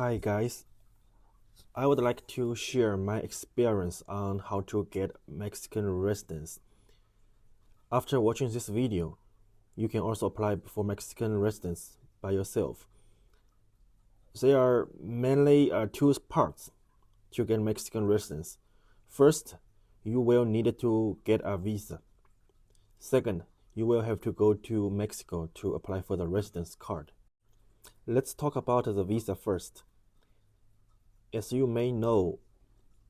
Hi guys, I would like to share my experience on how to get Mexican residence. After watching this video, you can also apply for Mexican residence by yourself. There are mainly two parts to get Mexican residence. First, you will need to get a visa. Second, you will have to go to Mexico to apply for the residence card. Let's talk about the visa first. As you may know,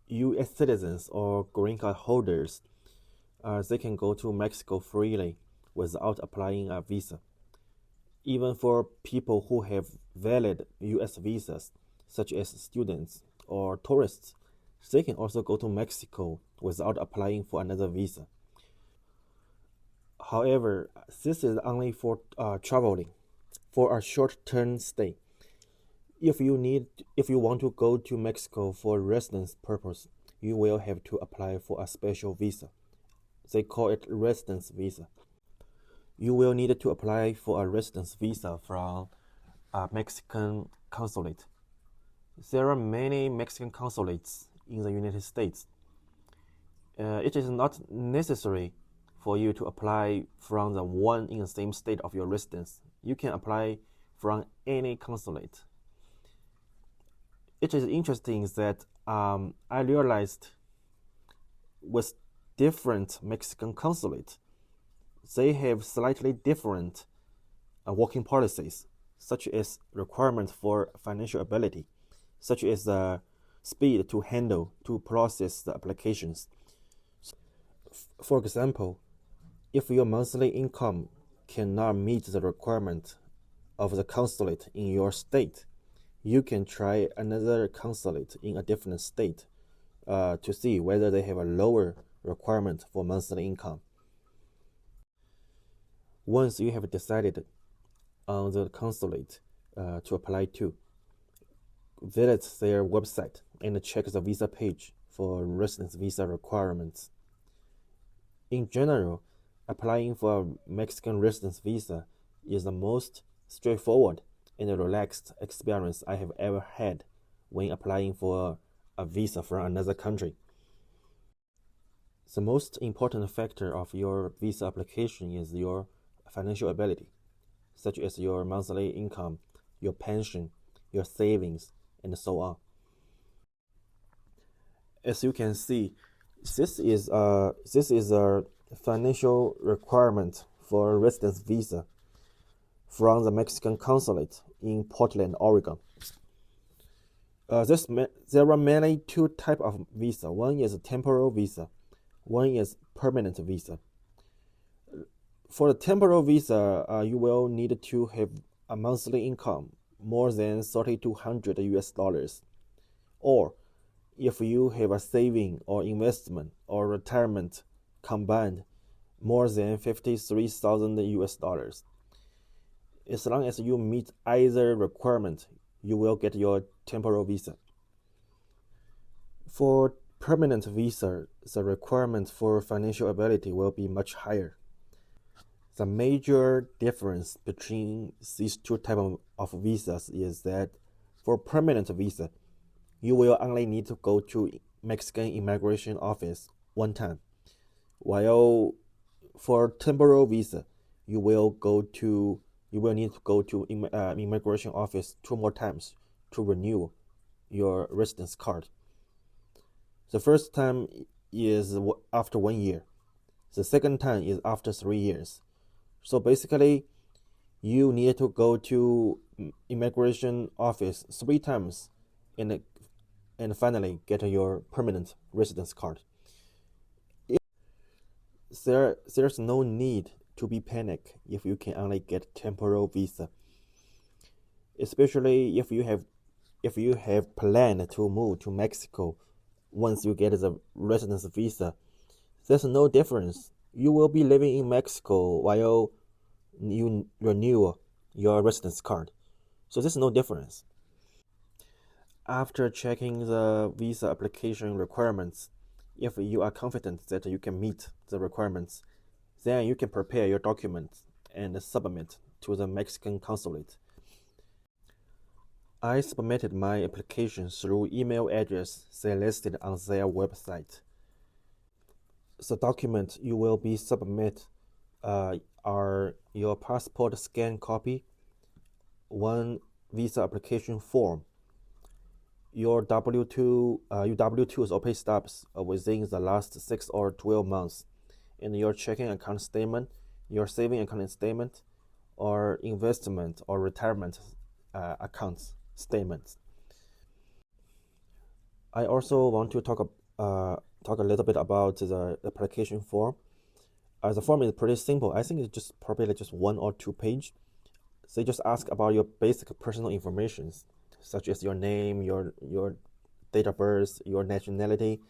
U.S. citizens or green card holders, they can go to Mexico freely without applying a visa. Even for people who have valid U.S. visas, such as students or tourists, they can also go to Mexico without applying for another visa. However, this is only for traveling, for a short-term stay. If you want to go to Mexico for residence purpose, you will have to apply for a special visa. They call it residence visa. You will need to apply for a residence visa from a Mexican consulate. There are many Mexican consulates in the United States. It is not necessary for you to apply from the one in the same state of your residence. You can apply from any consulate. It is interesting that I realized with different Mexican consulate, they have slightly different working policies, such as requirements for financial ability, such as the speed to process the applications. For example, if your monthly income cannot meet the requirement of the consulate in your state, you can try another consulate in a different state to see whether they have a lower requirement for monthly income. Once you have decided on the consulate to apply to, visit their website and check the visa page for residence visa requirements. In general, applying for a Mexican residence visa is the most straightforward and relaxed experience I have ever had when applying for a visa from another country. The most important factor of your visa application is your financial ability, such as your monthly income, your pension, your savings, and so on. As you can see, this is a financial requirement for a residence visa from the Mexican consulate in Portland, Oregon. There are mainly two types of visa. One is a temporal visa, one is permanent visa. For the temporal visa, you will need to have a monthly income more than $3,200 US, or if you have a saving or investment or retirement combined more than $53,000 US. As long as you meet either requirement, you will get your temporal visa. For permanent visa, the requirement for financial ability will be much higher. The major difference between these two types of visas is that for permanent visa, you will only need to go to Mexican immigration office one time, while for temporal visa, you will need to go to immigration office 2 more times to renew your residence card. The first time is after 1 year. The second time is after 3 years. So basically, you need to go to immigration office 3 times and finally get your permanent residence card. There's no need to be panicked if you can only get temporal visa, especially if you have planned to move to Mexico once you get the residence visa. There's no difference. You will be living in Mexico while you renew your residence card. So there's no difference. After checking the visa application requirements, if you are confident that you can meet the requirements, then you can prepare your documents and submit to the Mexican consulate. I submitted my application through email address they listed on their website. The document you will be submit are your passport scan copy, one visa application form, your W2s or pay stubs within the last 6 or 12 months, and your checking account statement, your saving account statement, or investment or retirement accounts statements. I also want to talk a little bit about the application form. The form is pretty simple. I think it's just probably like just 1 or 2 page. They just ask about your basic personal information, such as your name, your date of birth, your nationality,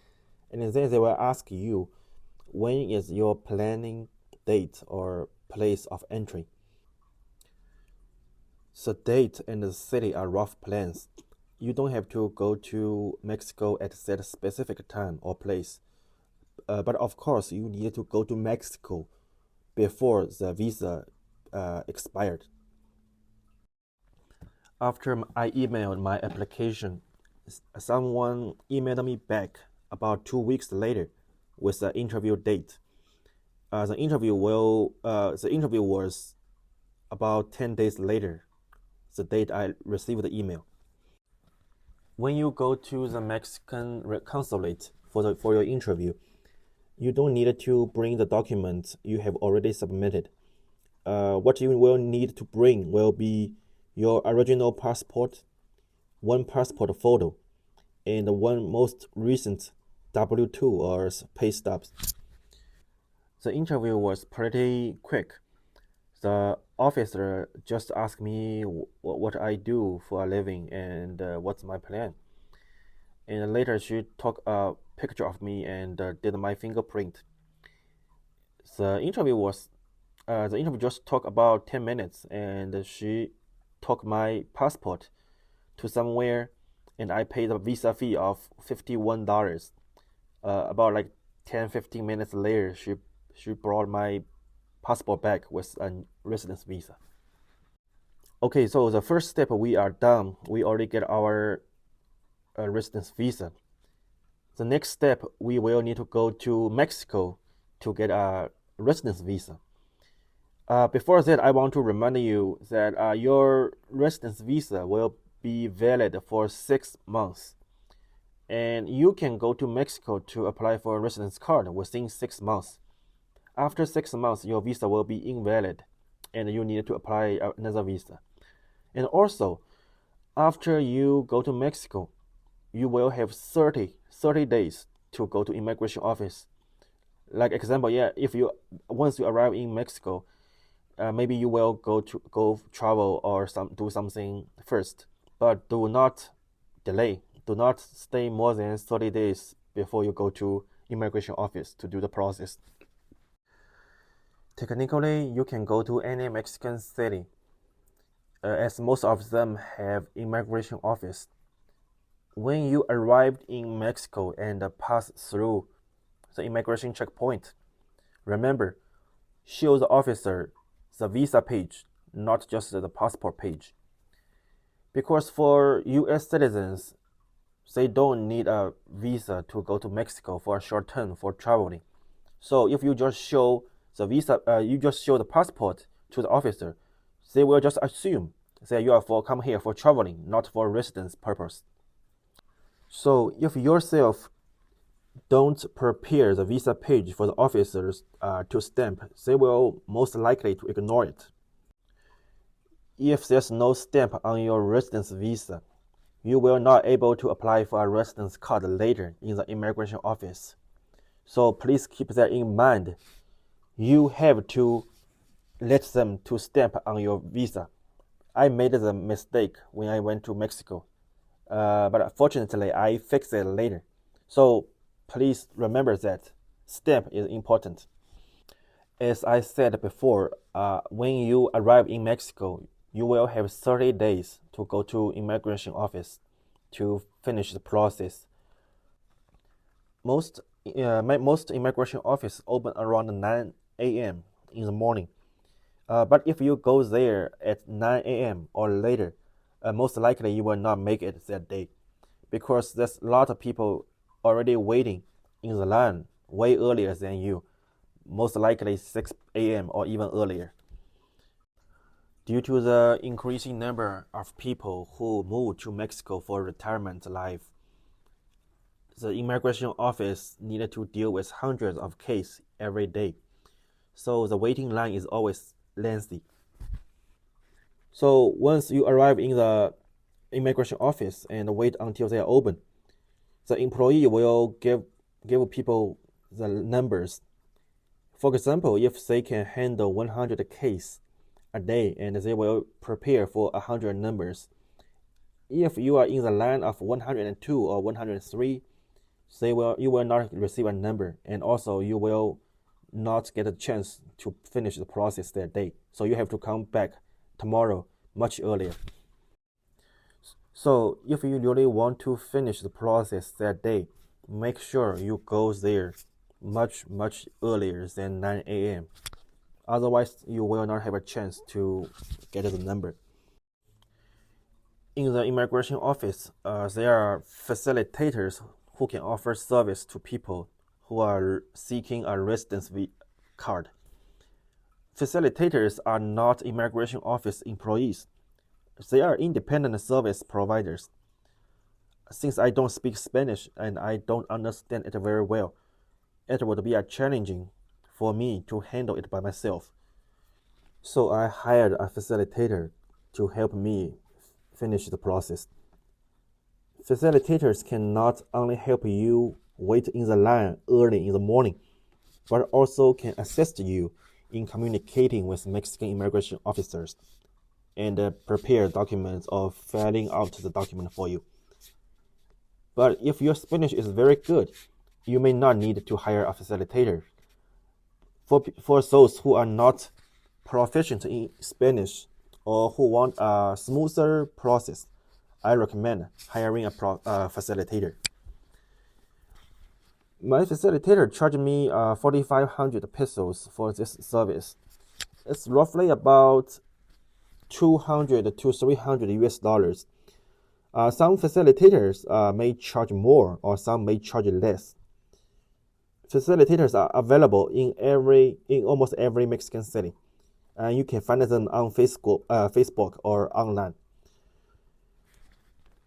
and then they will ask you when is your planning date or place of entry. The date and the city are rough plans. You don't have to go to Mexico at that specific time or place. But of course, you need to go to Mexico before the visa expired. After I emailed my application, someone emailed me back about 2 weeks later with the interview date. The interview was about 10 days later, the date I received the email. When you go to the Mexican consulate for your interview, you don't need to bring the documents you have already submitted. What you will need to bring will be your original passport, one passport photo, and one most recent W2 or pay stubs. The interview was pretty quick. The officer just asked me what I do for a living and what's my plan. And later she took a picture of me and did my fingerprint. The interview was the interview just took about 10 minutes, and she took my passport to somewhere, and I paid a visa fee of $51. About like 10-15 minutes later, she brought my passport back with a residence visa. Okay, so the first step we are done. We already get our residence visa. The next step, we will need to go to Mexico to get a residence visa. Before that, I want to remind you that your residence visa will be valid for 6 months. And you can go to Mexico to apply for a residence card within 6 months. After 6 months, your visa will be invalid and you need to apply another visa. And also, after you go to Mexico, you will have 30 days to go to immigration office. Like example, yeah, if you once you arrive in Mexico, maybe you will go travel or do something first, but do not delay. Do not stay more than 30 days before you go to immigration office to do the process. Technically, you can go to any Mexican city, as most of them have immigration office. When you arrived in Mexico and pass through the immigration checkpoint, remember, show the officer the visa page, not just the passport page. Because for US citizens, they don't need a visa to go to Mexico for a short term for traveling. So if you just show the visa, you just show the passport to the officer, they will just assume that you are come here for traveling, not for residence purpose. So if yourself don't prepare the visa page for the officers to stamp, they will most likely to ignore it. If there's no stamp on your residence visa, you will not able to apply for a residence card later in the immigration office. So please keep that in mind. You have to let them to stamp on your visa. I made the mistake when I went to Mexico, but fortunately I fixed it later. So please remember that stamp is important. As I said before, when you arrive in Mexico, you will have 30 days to go to immigration office to finish the process. Most immigration office open around 9 a.m. in the morning. But if you go there at 9 a.m. or later, most likely you will not make it that day, because there's a lot of people already waiting in the line way earlier than you, most likely 6 a.m. or even earlier. Due to the increasing number of people who move to Mexico for retirement life, the immigration office needed to deal with hundreds of cases every day, so the waiting line is always lengthy. So once you arrive in the immigration office and wait until they are open, the employee will give people the numbers. For example, if they can handle 100 cases a day, and they will prepare for 100 numbers. If you are in the line of 102 or 103, you will not receive a number, and also you will not get a chance to finish the process that day. So you have to come back tomorrow much earlier. So if you really want to finish the process that day, make sure you go there much earlier than 9 a.m. Otherwise, you will not have a chance to get the number. In the immigration office, there are facilitators who can offer service to people who are seeking a residency card. Facilitators are not immigration office employees. They are independent service providers. Since I don't speak Spanish and I don't understand it very well, it would be challenging for me to handle it by myself. So I hired a facilitator to help me finish the process. Facilitators can not only help you wait in the line early in the morning, but also can assist you in communicating with Mexican immigration officers and prepare documents or filling out the document for you. But if your Spanish is very good, you may not need to hire a facilitator. For those who are not proficient in Spanish or who want a smoother process, I recommend hiring a facilitator. My facilitator charged me 4,500 pesos for this service. It's roughly about 200 to 300 US dollars. Some facilitators may charge more, or some may charge less. Facilitators are available in almost every Mexican city, and you can find them on Facebook or online.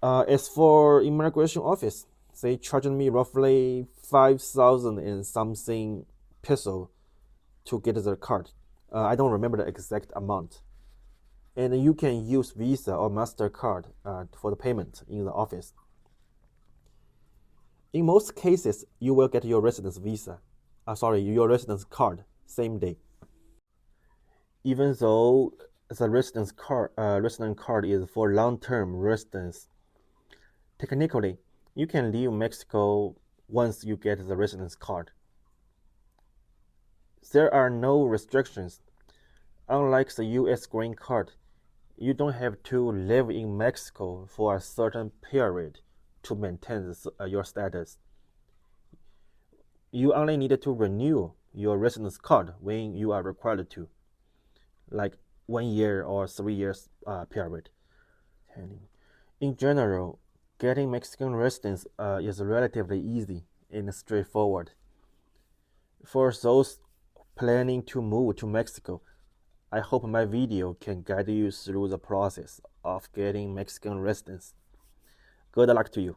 As for immigration office, they charged me roughly 5,000 and something peso to get the card. I don't remember the exact amount. And you can use Visa or MasterCard for the payment in the office. In most cases, you will get your residence card same day. Even though the residence card is for long-term residence, technically, you can leave Mexico once you get the residence card. There are no restrictions. Unlike the U.S. green card, you don't have to live in Mexico for a certain period to maintain your status. You only need to renew your residence card when you are required to, like 1 year or 3 years period. In general, getting Mexican residence is relatively easy and straightforward. For those planning to move to Mexico, I hope my video can guide you through the process of getting Mexican residence. Good luck to you.